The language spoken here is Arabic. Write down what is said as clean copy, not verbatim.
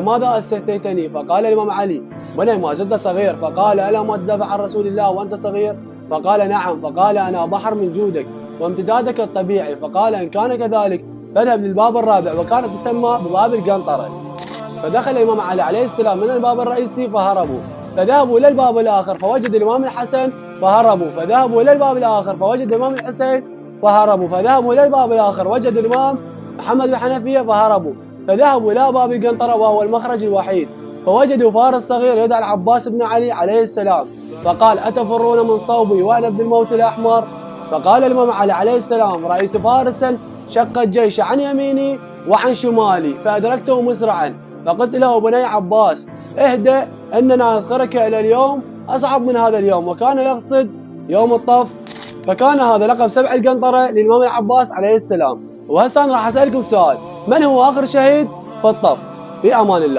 ماذا استثنيتني؟ فقال الإمام علي: بني ما زلت صغير. فقال: ألا ما تدافع عن رسول الله وأنت صغير؟ فقال: نعم. فقال: أنا بحر من جودك وامتدادك الطبيعي. فقال: إن كان كذلك فاذهب للباب الرابع، وكانت تسمى بباب القنطرة. فدخل الإمام علي عليه السلام من الباب الرئيسي فهربوا، فذهبوا إلى الباب الآخر فوجد الإمام الحسن فهربوا، فذهبوا إلى الباب الآخر فوجد الإمام الحسين فهربوا، فذهبوا إلى الباب الآخر وجد الإمام محمد بن حنفية فهربوا، فذهبوا إلى باب القنطرة وهو المخرج الوحيد، فوجدوا فارس صغير يدعى العباس بن علي عليه السلام، فقال: أتفرون من صوبي وأنا بالموت الأحمر؟ فقال الإمام علي عليه السلام: رأيت فارسا شق الجيش عن يميني وعن شمالي فأدركته مسرعا، فقلت له: بني عباس اهدأ، اننا نذكرك الى اليوم اصعب من هذا اليوم. وكان يقصد يوم الطف. فكان هذا لقب سبع القنطرة للإمام العباس عليه السلام. وهسه راح اسالكم سؤال: من هو اخر شهيد في الطف؟ في امان الله.